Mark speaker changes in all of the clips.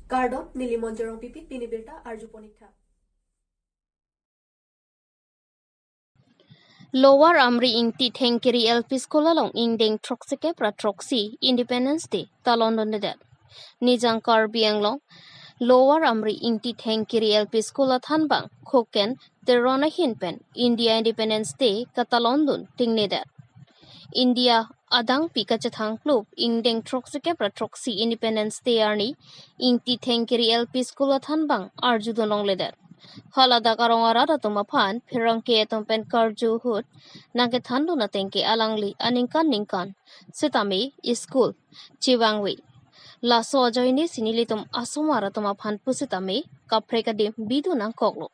Speaker 1: Gardot Nilimonjerong Pipit Pinibirta Arjuponika.
Speaker 2: Lower Amri ing ti Thenkiri LP School along ing deng troxike pra troxi Independence Day talon de Nijang Karbi Anglong Lower Amri ing ti Thenkiri LP School at Hanbang Koken Terona Hinpen India Independence Day katalondun tingne de India adang pikachathang club ing deng troxike pra troxi Independence Day arni ing ti Thenkiri LP School at Hanbang arjudonong leder Halada karongara datuma pan pirangke tompen karju hut nage thandu na tengke alangli ningkan sitami school chiwangwi la so joini sinilitum asumara tuma pan pusitami kapreka dim bidu nang koklo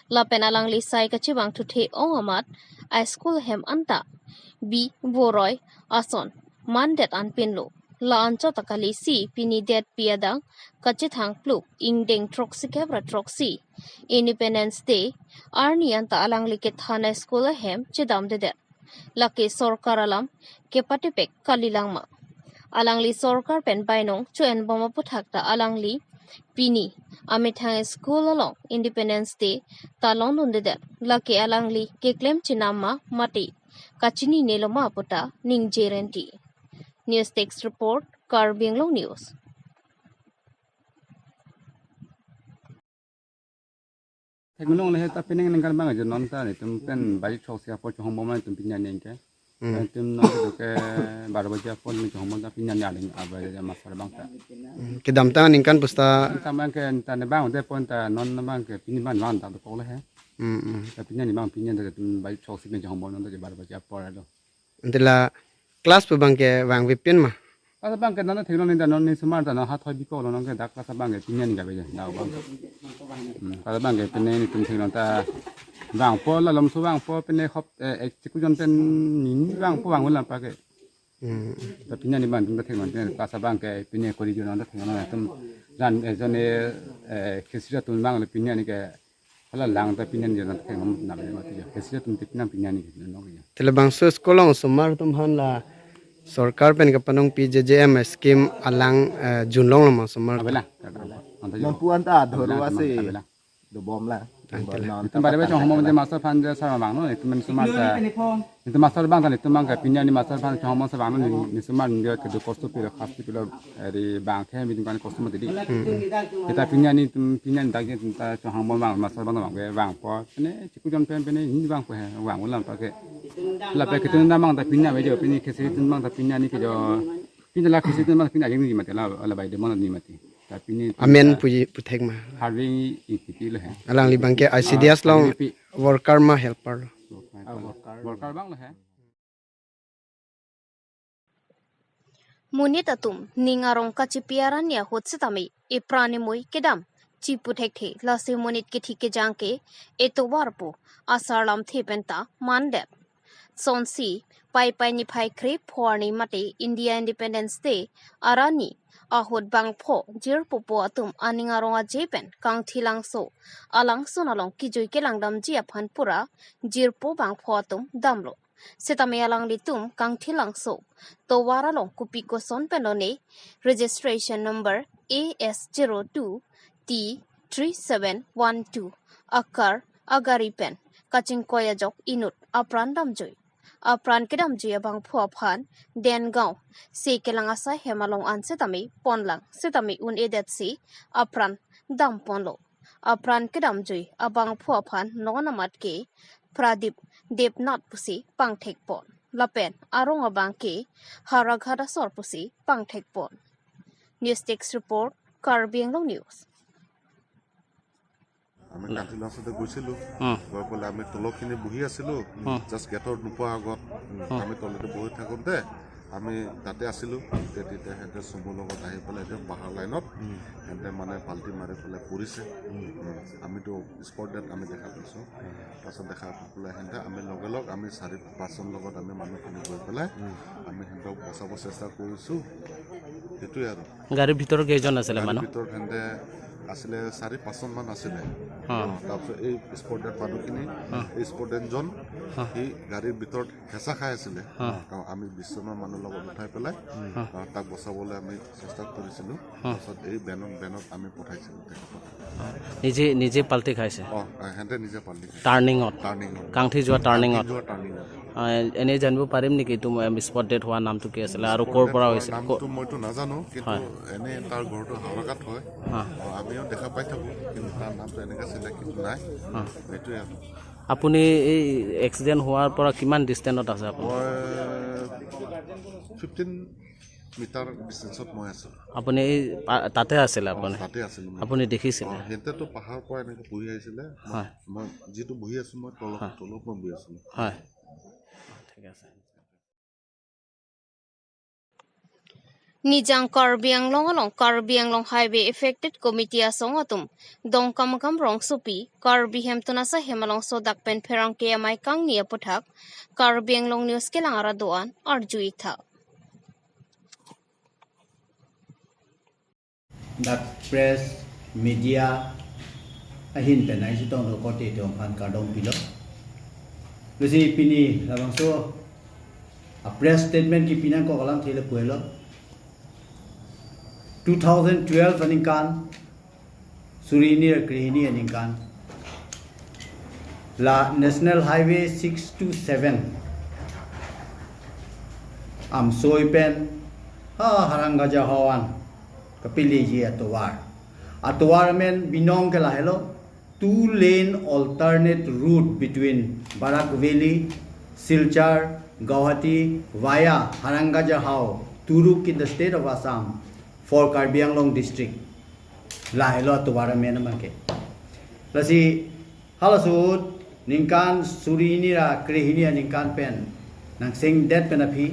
Speaker 2: la penalangli sai ka chiwang tuthe ongamat a school hem anta bi boroi ason mandet an pinlo la ancho takali si pini det piadang kachithang pluk ingdeng troxi kebra troxi Independence Day arni anta alangli ke thana school hem chidam de laki sorkar alam ke patipek kalilangma alangli sorkar pen bainong chuen boma puthakta alangli pini amithang school along Independence Day talon de laki alangli ke claim chinama mati kachini neloma puta ning jerenti News Text Report, Karbi Anglong News.
Speaker 3: Anglong lehe tapi neng nengkal bang aja nonta ni tumpen balik chok siapa cohong momen tumpinya nengke. Tum nonta tu ke baru baca pun ni cohong momen tapi nyanya ling apa aja masalah bang ta.
Speaker 4: Kedam tangan ningkan pusta.
Speaker 3: Tambah ke tanda bang tu pun ta non bang ke pini bang non ta tu kau lehe. Tapi nyanya bang pini tu tum balik chok siapa cohong momen tu baru baca pun ada.
Speaker 4: Ntila kelas pe bang ke bang vipin mah.
Speaker 3: Kalau bang ke nona teknologi dan non ni semua dan hat hobi kau nona ke dak kelas bang ke pini ni kabe je. Dah bang. Kalau bang ke pini ni tum teknologi ta bang po la lom su bang po pini hop eksekusi pen ni bang po bang ulah pakai. Tapi ni bang tum teknologi kelas bang ke pini kori jo nona teknologi tum dan jone kesira tum bang le pini ni ke kalau lang ta pini ni nona teknologi nak beli mati je. Kesira tum teknologi pini ni nona ke.
Speaker 4: Tila bang su sekolah sumar tum han la सरकार pen K पनों PJJM scheme along जुनलोंग Lama summer
Speaker 3: Abelah.
Speaker 5: Nampuan ta dhorwasi do bom la
Speaker 3: Itu pada macam homo macam master fan dia sama bang no itu semua itu master bang tadi itu bang ke pinya ni master fan cuma homo sebang no ni semua dia ke kostum pila khas pila dari bang ke bikin kan kostum tadi kita pinya ni daging kita cuma homo bang master bang po ini cikgu jam ini bang po bang ulam pakai lapai kita bang tapi pinya bejo pinya kesini bang tapi pinya ni kejo pinya lah kesini bang pinya jadi ni mati lah baik demon ni mati
Speaker 4: Amen puji putek mah.
Speaker 3: Hari ini lah.
Speaker 4: Alang li bang ke ICDS long worker mah helper.
Speaker 3: Worker bang lah.
Speaker 2: Munit atum ningarong kacipiaran ya hot sitami iprani mui kedam ciputek the lasi munit ke thike jangke eto warpo asarlam the penta mandet sonsi pai ni phai krip phorni mate India Independence Day arani ahot bangpho jir popo atum aningarong jepen kang thilangso alangso nalong kijoi kelangdam ji aphan pura jirpo bangpho atum damlo setame alang litum kang thilangso to waralong kupiko son penone registration number AS02 T3712 akar agari pen kaching koya jok inut aprandam joy apran kedam jia bang phua phan den gaw se kelang asa hemalong an setami ponlang setami un edet si apran dam ponlo apran kedam jui abang phua phan nonamat ke pradip depnat pusi pangthek pon lapen arong abang ke haraghada sor pusi pangthek pon News Text Report Karbi Anglong News
Speaker 6: আমি কান্তিলৰ সাথে গৈছিলো গৈ পেলাই আমি তলখিনি বহি আছিলো just গেটৰ নোপোৱা আগত আমি তলতে বহি থাকোঁতে আমি তাতে আছিলো তেতিয়া হেঁতে চমুৰ লগত আহি পেলাই একদম পাহাৰ লাইনত হেঁতে মানে পাল্টি মাৰি পেলাই পৰিছে আমিতো স্পট ডেট আমি দেখা পাইছোঁ তাৰপিছত দেখা পেলাই হেঁতে আমি লগে লগ আমি 4-5জন লগত আমি মানুহখিনি গৈ পেলাই আমি সিহঁতক বচাব চেষ্টা কৰিছোঁ সেইটোৱে আৰু
Speaker 7: গাড়ীৰ ভিতৰত কেইজন আছিলে মানুহ
Speaker 6: ভিতৰত হেঁতে আছিলে 4-5জন মান আছিলে তাৰপিছত এই স্পৰ্টেন মানুহখিনি এই স্পৰ্টেনজন সেই গাড়ীৰ ভিতৰত হেঁচা খাই আছিলে আমি 20জনৰ মানুহ লগত উঠাই পেলাই তাক বচাবলৈ আমি চেষ্টা কৰিছিলোঁ তাৰপিছত এই বেনত আমি পঠাইছিলোঁ
Speaker 7: নিজে পাল্টি খাইছে
Speaker 6: সিহঁতে নিজে পাল্টি
Speaker 7: টাৰ্ণিঙত কাংঠি যোৱা টাৰ্ণিঙত এনেই জানিব পাৰিম নেকি স্পট ডেট হোৱা নামটো কি আছিলে আৰু ক'ৰ পৰা হৈছিল
Speaker 6: নামটো মইতো নাজানো কিন্তু এনেই তাৰ ঘৰটো হাওৰাঘাট হয় আমিও দেখা পাই থাকোঁ কিন্তু তাৰ নামটো এনেকৈ চিলেক্ট নাই সেইটোৱে
Speaker 7: আপুনি এই এক্সিডেণ্ট হোৱাৰ পৰা কিমান ডিষ্টেঞ্চত আছে আপুনি
Speaker 6: মই 15 মিটাৰ ডিষ্টেঞ্চত মই আছোঁ
Speaker 7: আপুনি এই তাতে আছিলে আপুনি
Speaker 6: তাতে আছিলোঁ
Speaker 7: আপুনি দেখিছিলে
Speaker 6: সিহঁতেতো পাহাৰৰ পৰা এনেকৈ বহি আহিছিলে মই যিটো বহি আছোঁ মই তলত মই বহি আছিলোঁ
Speaker 7: হয় ঠিক আছে
Speaker 2: Nijang Karbi Anglong along Karbi Anglong Highway Affected Committee asong atum dong kamakam rong supi Karbi Hemtunasa Hemalong Sodak Pen Perang KMI Kang Nia Puthak Karbi Anglong News Kelang Araduan Arjuitha
Speaker 8: that press media ahin penai si tong ko te tong phan ka dong pilo lusi pini labang so a press statement ki pinan ko kalang thele puelo 2012 aninkan surini krihini aninkan la national highway 627 am soipen harangaja hawan kapili ji atwar men binong ke lahelo 2-lane alternate route between Barak Valley Silchar Guwahati via Harangajahao Turuk in the state of Assam for Karbi Anglong district lahelo atwar men manke lasi halasud ningkan surini ra krihini ningkan pen nang sing det penapi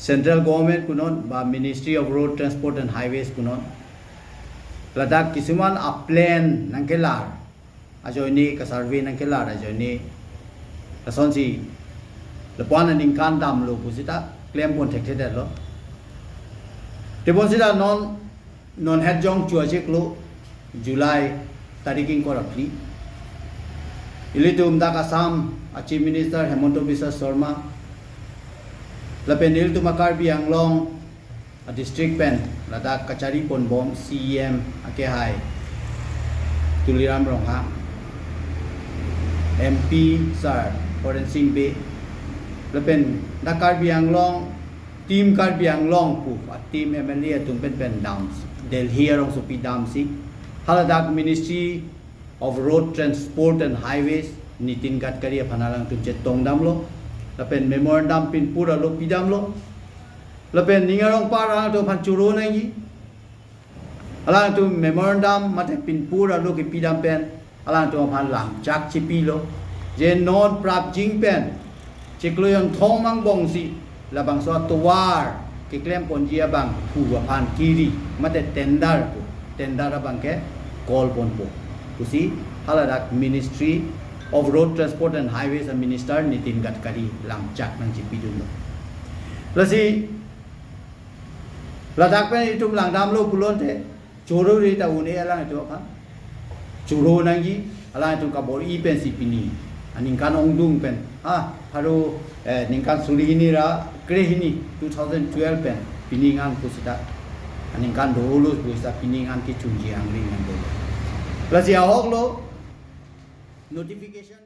Speaker 8: Central Government kunon ba Ministry of Road Transport and Highways kunon ladak kisuman a plan nangkelar ajoni ka survey nangkelar ajoni kasonsi lepon ningkan dam lo pusita claim pon thekte lo tebonsida non head jong chuajek lo July tariking korapli ilitum dak Assam Chief Minister Hemonto Biswa Sharma Lapenil to Karbi Anglong a district pen ladak kachari pon bom CEM ake hai Tuliram Rongha MP sir Forensing Bay Lapen da Karbi Anglong team Karbi Anglong pu team MLA tum pen dams Delhi rong supi dam si haladak Ministry of Road Transport and Highways Nitin Gadkari phanalang tum che tongdam lo lapen memorandum pin pura lo pidam lo lapen ningarong para to phan churo nai ji ala to memorandum mate pin pura lo ki pidam pen ala to phan lam chak chi pi lo je non prap jing pen chikloyong thong mang bong si labang so to war ki klem pon ji abang pu phan kiri mate tender abang ke call pon po kusi haladak Ministry of Road Transport and Highways and Minister Nitin Gadkari lam chak nang chi pidum lo lasi ladak pen itum lang dam lo kulon te choro ri ta une ala to pha choro nang ji ala to ka bor I pen si pini aning kan ong dung pen haro ning kan surini ra krehini 2012 pen pini ngan kusita aning kan dolo puisa pini ngan ki chunji angri ngan do lasi ahok lo notification